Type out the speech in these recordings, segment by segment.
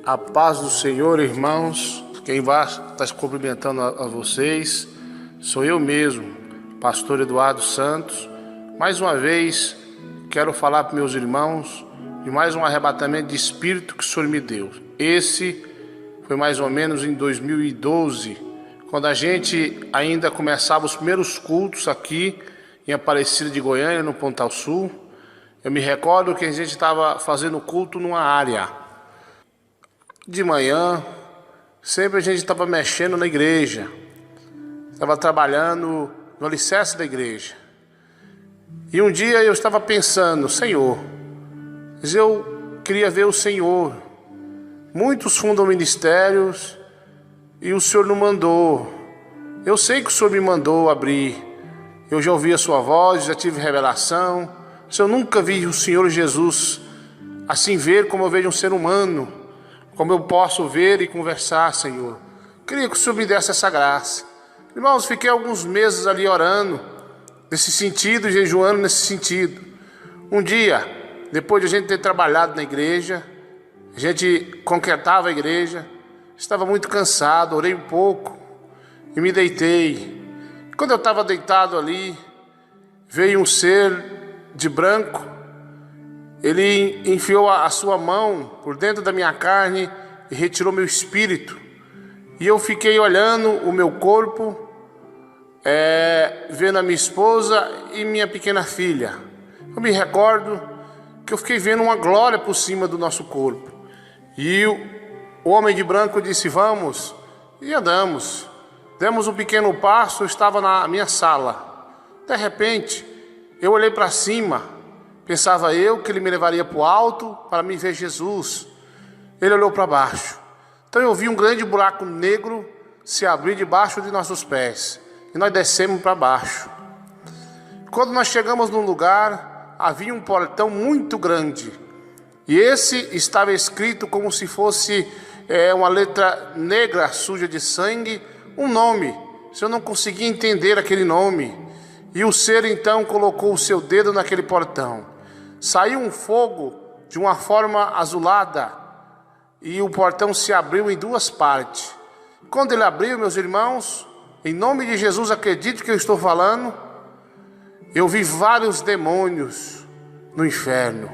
A paz do Senhor, irmãos. Quem vai estar cumprimentando a vocês sou eu mesmo, pastor Eduardo Santos. Mais uma vez, quero falar para meus irmãos de mais um arrebatamento de espírito que o Senhor me deu. Esse foi mais ou menos em 2012, quando a gente ainda começava os primeiros cultos aqui em Aparecida de Goiânia, no Pontal Sul. Eu me recordo que a gente estava fazendo culto numa área. De manhã, sempre a gente estava mexendo na igreja, estava trabalhando no alicerce da igreja. E um dia eu estava pensando, Senhor, mas eu queria ver o Senhor. Muitos fundam ministérios e o Senhor não mandou. Eu sei que o Senhor me mandou abrir. Eu já ouvi a sua voz, já tive revelação. Mas eu nunca vi o Senhor Jesus assim ver como eu vejo um ser humano. Como eu posso ver e conversar, Senhor. Queria que o Senhor me desse essa graça. Irmãos, fiquei alguns meses ali orando, nesse sentido, jejuando nesse sentido. Um dia, depois de a gente ter trabalhado na igreja, a gente concretava a igreja, estava muito cansado, orei um pouco e me deitei. Quando eu estava deitado ali, veio um ser de branco. Ele enfiou a sua mão por dentro da minha carne e retirou meu espírito. E eu fiquei olhando o meu corpo, vendo a minha esposa e minha pequena filha. Eu me recordo que eu fiquei vendo uma glória por cima do nosso corpo. E o homem de branco disse, vamos, e andamos. Demos um pequeno passo, eu estava na minha sala. De repente, eu olhei para cima. Pensava eu que ele me levaria para o alto para me ver Jesus. Ele olhou para baixo. Então eu vi um grande buraco negro se abrir debaixo de nossos pés. E nós descemos para baixo. Quando nós chegamos num lugar, havia um portão muito grande. E esse estava escrito como se fosse uma letra negra suja de sangue, um nome. Eu não conseguia entender aquele nome. E o ser então colocou o seu dedo naquele portão. Saiu um fogo de uma forma azulada e o portão se abriu em duas partes. Quando ele abriu, meus irmãos, em nome de Jesus, acredite que eu estou falando, eu vi vários demônios no inferno.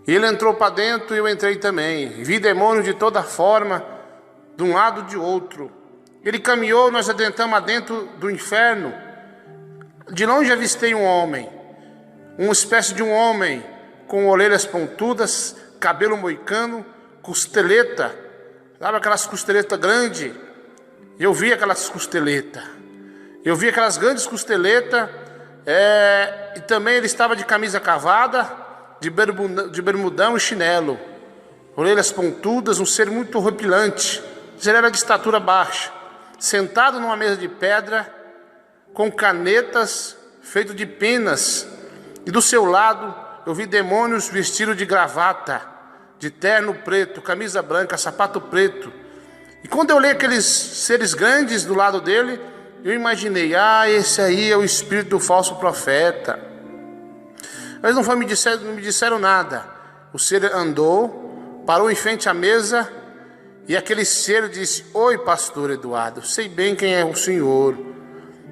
E ele entrou para dentro e eu entrei também. Vi demônios de toda forma, de um lado e de outro. Ele caminhou, nós adentramos dentro do inferno. De longe avistei um homem. Uma espécie de um homem com orelhas pontudas, cabelo moicano, costeleta, sabe aquelas costeletas grandes? Eu vi aquelas costeletas, eu vi aquelas grandes costeletas, e também ele estava de camisa cavada, de bermudão e chinelo, orelhas pontudas, um ser muito horripilante. Ele era de estatura baixa, sentado numa mesa de pedra, com canetas feitas de penas. E do seu lado eu vi demônios vestidos de gravata, de terno preto, camisa branca, sapato preto. E quando eu olhei aqueles seres grandes do lado dele, eu imaginei, esse aí é o espírito do falso profeta. Mas não me disseram nada. O ser andou, parou em frente à mesa e aquele ser disse, oi pastor Eduardo, sei bem quem é o senhor.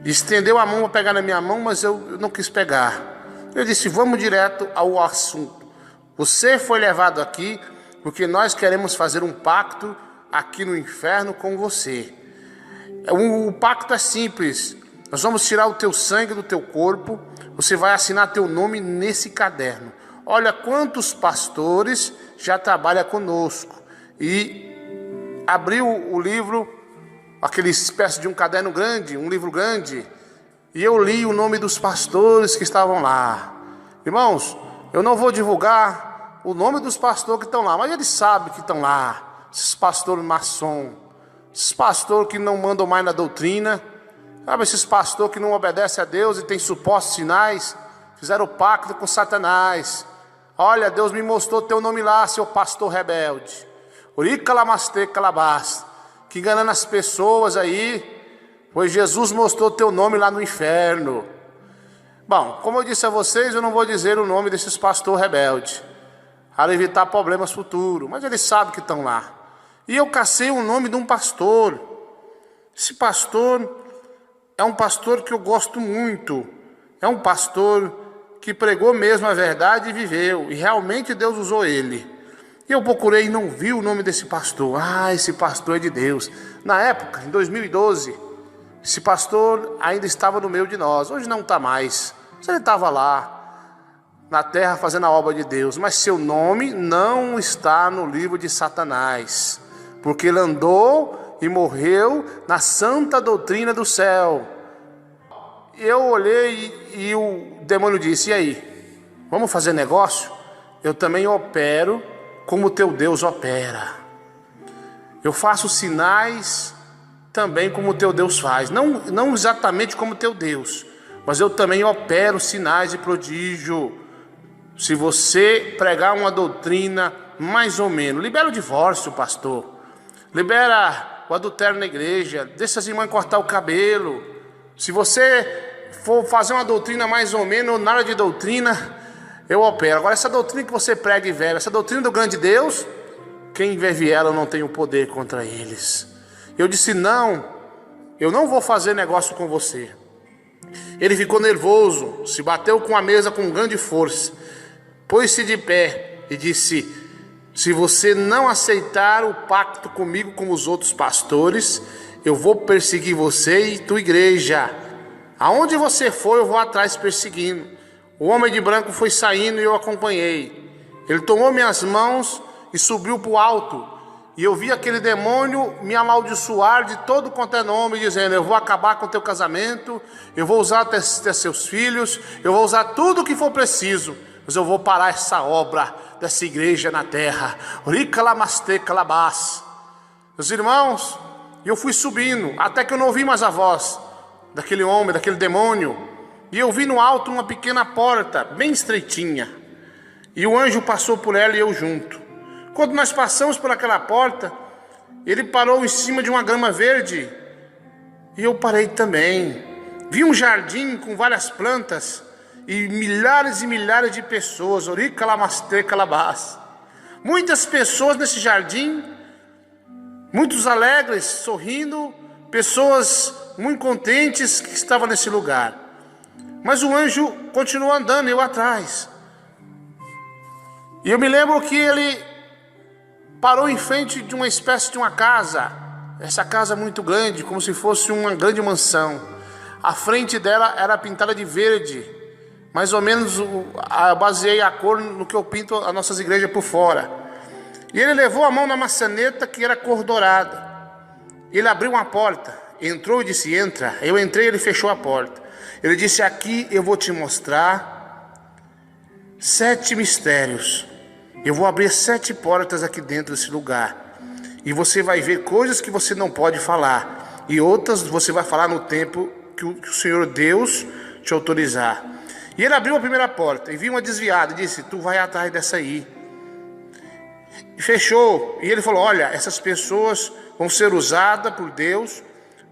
Estendeu a mão para pegar na minha mão, mas eu não quis pegar. Eu disse, vamos direto ao assunto. Você foi levado aqui porque nós queremos fazer um pacto aqui no inferno com você. O pacto é simples. Nós vamos tirar o teu sangue do teu corpo. Você vai assinar teu nome nesse caderno. Olha quantos pastores já trabalham conosco. E abriu o livro, aquele espécie de um caderno grande, um livro grande. E eu li o nome dos pastores que estavam lá. Irmãos, eu não vou divulgar o nome dos pastores que estão lá, mas eles sabem que estão lá. Esses pastores maçom, esses pastores que não mandam mais na doutrina, sabe, esses pastores que não obedecem a Deus e têm supostos sinais, fizeram pacto com Satanás. Olha, Deus me mostrou teu nome lá, seu pastor rebelde. Uricalamaste calabás, que enganando as pessoas aí. Pois Jesus mostrou teu nome lá no inferno. Bom, como eu disse a vocês, eu não vou dizer o nome desses pastores rebeldes. para evitar problemas futuros, mas eles sabem que estão lá. E eu cacei o nome de um pastor. Esse pastor é um pastor que eu gosto muito. É um pastor que pregou mesmo a verdade e viveu. E realmente Deus usou ele. E eu procurei e não vi o nome desse pastor. Ah, esse pastor é de Deus. Na época, em 2012, esse pastor ainda estava no meio de nós. Hoje não está mais. Mas ele estava lá, na terra, fazendo a obra de Deus. Mas seu nome não está no livro de Satanás. Porque ele andou e morreu na santa doutrina do céu. Eu olhei e o demônio disse: e aí, vamos fazer negócio? Eu também opero como teu Deus opera. Eu faço sinais também como teu Deus faz. Não exatamente como teu Deus, mas eu também opero sinais e prodígio. Se você pregar uma doutrina mais ou menos, libera o divórcio, pastor. Libera o adultério na igreja. Deixa as irmãs cortar o cabelo. Se você for fazer uma doutrina mais ou menos, ou nada de doutrina, eu opero. Agora, essa doutrina que você prega e vela, essa doutrina do grande Deus, quem vive ela não tem o poder contra eles. Eu disse: não, eu não vou fazer negócio com você. Ele ficou nervoso, se bateu com a mesa com grande força, pôs-se de pé e disse: se você não aceitar o pacto comigo como os outros pastores, eu vou perseguir você e tua igreja. Aonde você for, eu vou atrás perseguindo. O homem de branco foi saindo e eu acompanhei. Ele tomou minhas mãos e subiu para o alto. E eu vi aquele demônio me amaldiçoar de todo quanto é nome, dizendo: eu vou acabar com o teu casamento, eu vou usar até seus filhos, eu vou usar tudo o que for preciso, mas eu vou parar essa obra dessa igreja na terra. Meus irmãos, eu fui subindo, até que eu não ouvi mais a voz daquele homem, daquele demônio. E eu vi no alto uma pequena porta, bem estreitinha. E o anjo passou por ela e eu junto. Quando nós passamos por aquela porta, ele parou em cima de uma grama verde. E eu parei também. Vi um jardim com várias plantas e milhares de pessoas. Muitas pessoas nesse jardim, muitos alegres, sorrindo, pessoas muito contentes que estavam nesse lugar. Mas o anjo continuou andando, eu atrás. E eu me lembro que ele parou em frente de uma espécie de uma casa. Essa casa muito grande, como se fosse uma grande mansão. A frente dela era pintada de verde. Mais ou menos eu baseei a cor no que eu pinto as nossas igrejas por fora. E ele levou a mão na maçaneta, que era cor dourada. Ele abriu uma porta, entrou e disse: entra. Eu entrei e ele fechou a porta. Ele disse: aqui eu vou te mostrar 7 mistérios. Eu vou abrir 7 portas aqui dentro desse lugar. E você vai ver coisas que você não pode falar. E outras você vai falar no tempo que o Senhor Deus te autorizar. E ele abriu a primeira porta e viu uma desviada e disse: tu vai atrás dessa aí. E fechou. E ele falou: olha, essas pessoas vão ser usadas por Deus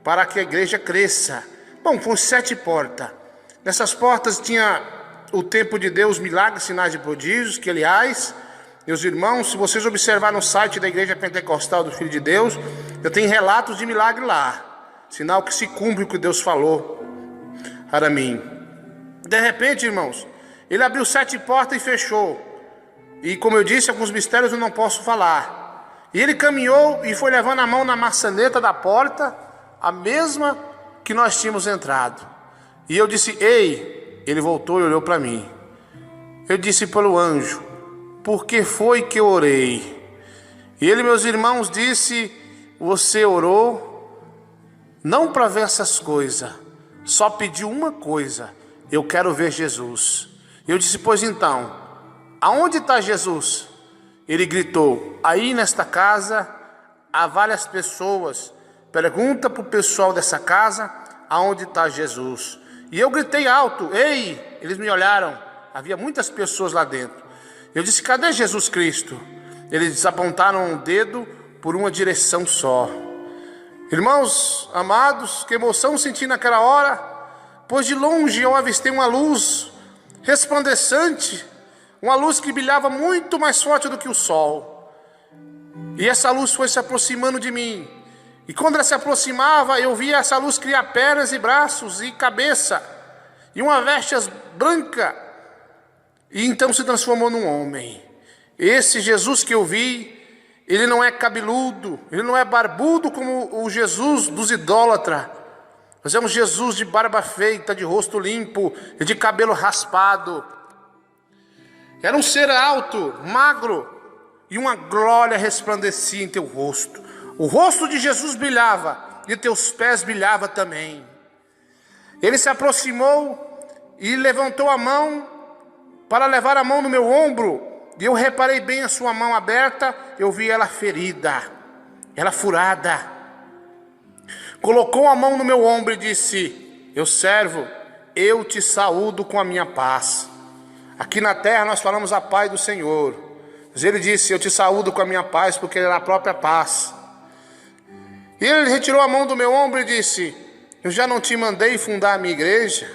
para que a igreja cresça. Bom, foram 7 portas. Nessas portas tinha o tempo de Deus, milagres, sinais e prodígios, que aliás, meus irmãos, se vocês observarem no site da Igreja Pentecostal do Filho de Deus, eu tenho relatos de milagre lá. Sinal que se cumpre o que Deus falou para mim. De repente, irmãos, ele abriu 7 portas e fechou. E como eu disse, alguns mistérios eu não posso falar. E ele caminhou e foi levando a mão na maçaneta da porta, a mesma que nós tínhamos entrado. E eu disse: ei. Ele voltou e olhou para mim. Eu disse para o anjo: por que foi que eu orei? E ele, meus irmãos, disse: você orou não para ver essas coisas, só pediu uma coisa: eu quero ver Jesus. Eu disse: pois então, aonde está Jesus? Ele gritou: aí nesta casa há várias pessoas. Pergunta para o pessoal dessa casa aonde está Jesus. E eu gritei alto: ei! Eles me olharam, havia muitas pessoas lá dentro. Eu disse: cadê Jesus Cristo? Eles apontaram um dedo por uma direção só. Irmãos amados, que emoção senti naquela hora, pois de longe eu avistei uma luz resplandecente, uma luz que brilhava muito mais forte do que o sol. E essa luz foi se aproximando de mim. E quando ela se aproximava, eu via essa luz criar pernas e braços e cabeça, e uma veste branca, e então se transformou num homem. Esse Jesus que eu vi, ele não é cabeludo, ele não é barbudo como o Jesus dos idólatras. Nós vemos Jesus de barba feita, de rosto limpo e de cabelo raspado. Era um ser alto, magro, e uma glória resplandecia em teu rosto. O rosto de Jesus brilhava, e teus pés brilhavam também. Ele se aproximou e levantou a mão para levar a mão no meu ombro. E eu reparei bem a sua mão aberta, eu vi ela ferida, ela furada. Colocou a mão no meu ombro e disse: meu servo, eu te saúdo com a minha paz. Aqui na terra nós falamos a paz do Senhor, mas ele disse: eu te saúdo com a minha paz, porque ele é a própria paz. E ele retirou a mão do meu ombro e disse: eu já não te mandei fundar a minha igreja?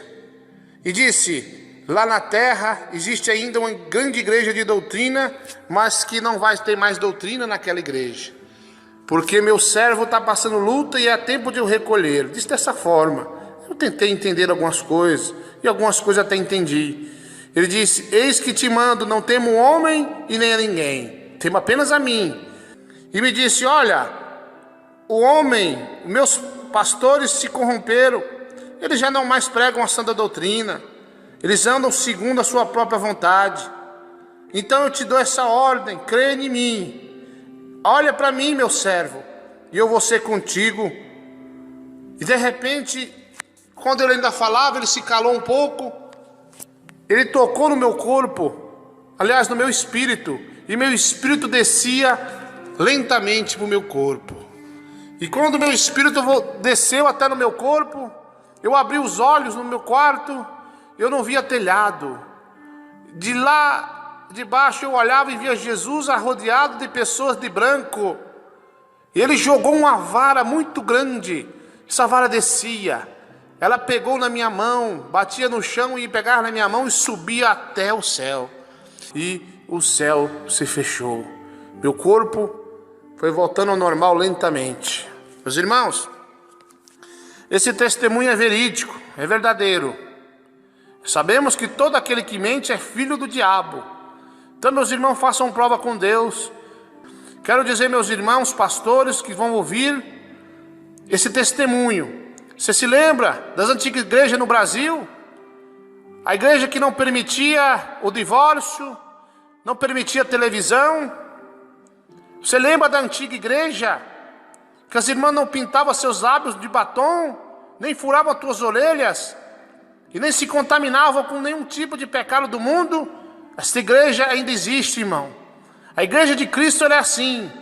E disse: lá na terra existe ainda uma grande igreja de doutrina, mas que não vai ter mais doutrina naquela igreja, porque meu servo está passando luta e é tempo de eu recolher. Disse dessa forma. Eu tentei entender algumas coisas, e algumas coisas até entendi. Ele disse: eis que te mando, não temo homem e nem a ninguém, temo apenas a mim. E me disse: olha, o homem, meus pastores se corromperam, eles já não mais pregam a santa doutrina, eles andam segundo a sua própria vontade. Então eu te dou essa ordem, crê em mim, olha para mim, meu servo, e eu vou ser contigo. E de repente, quando ele ainda falava, ele se calou um pouco, ele tocou no meu corpo, aliás no meu espírito, e meu espírito descia lentamente para o meu corpo. E quando o meu espírito desceu até no meu corpo, eu abri os olhos no meu quarto, eu não via telhado. De lá de baixo eu olhava e via Jesus rodeado de pessoas de branco. E ele jogou uma vara muito grande, essa vara descia. Ela pegou na minha mão, batia no chão e pegava na minha mão e subia até o céu. E o céu se fechou. Meu corpo foi voltando ao normal lentamente. Meus irmãos, esse testemunho é verídico, é verdadeiro. Sabemos que todo aquele que mente é filho do diabo. Então, meus irmãos, façam prova com Deus. Quero dizer, meus irmãos, pastores que vão ouvir esse testemunho. Você se lembra das antigas igrejas no Brasil? A igreja que não permitia o divórcio, não permitia televisão. Você lembra da antiga igreja? Que as irmãs não pintavam seus lábios de batom, nem furavam as tuas orelhas, e nem se contaminavam com nenhum tipo de pecado do mundo. Esta igreja ainda existe, irmão. A igreja de Cristo ela é assim.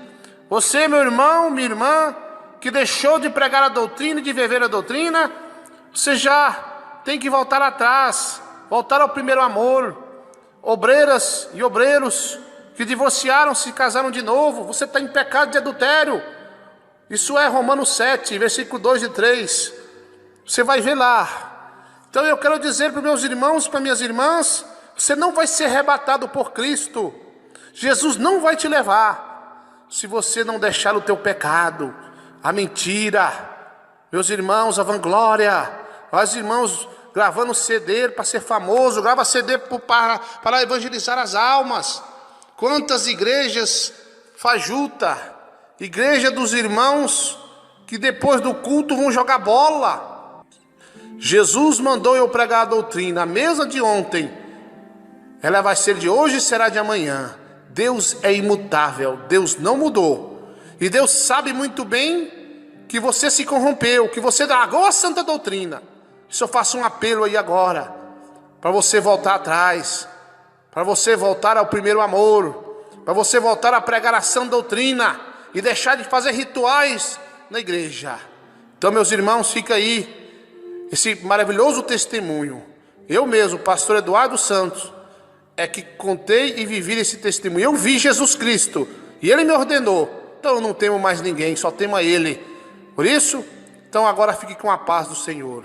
Você, meu irmão, minha irmã, que deixou de pregar a doutrina e de viver a doutrina, você já tem que voltar atrás, voltar ao primeiro amor. Obreiras e obreiros que divorciaram, se casaram de novo, você está em pecado de adultério. Isso é Romanos 7, versículo 2 e 3. Você vai ver lá. Então eu quero dizer para meus irmãos, para minhas irmãs, você não vai ser arrebatado por Cristo. Jesus não vai te levar se você não deixar o teu pecado, a mentira. Meus irmãos, a vanglória. Os irmãos gravando CD para ser famoso, grava CD para evangelizar as almas. Quantas igrejas fajuta, igreja dos irmãos que depois do culto vão jogar bola. Jesus mandou eu pregar a doutrina, a mesa de ontem, ela vai ser de hoje e será de amanhã. Deus é imutável, Deus não mudou. E Deus sabe muito bem que você se corrompeu, que você largou a santa doutrina. Isso eu faço um apelo aí agora, para você voltar atrás, para você voltar ao primeiro amor, para você voltar a pregar a sã doutrina e deixar de fazer rituais na igreja. Então, meus irmãos, fica aí esse maravilhoso testemunho. Eu mesmo, pastor Eduardo Santos, é que contei e vivi esse testemunho. Eu vi Jesus Cristo e Ele me ordenou. Então eu não temo mais ninguém, só temo a Ele. Por isso, então agora fique com a paz do Senhor.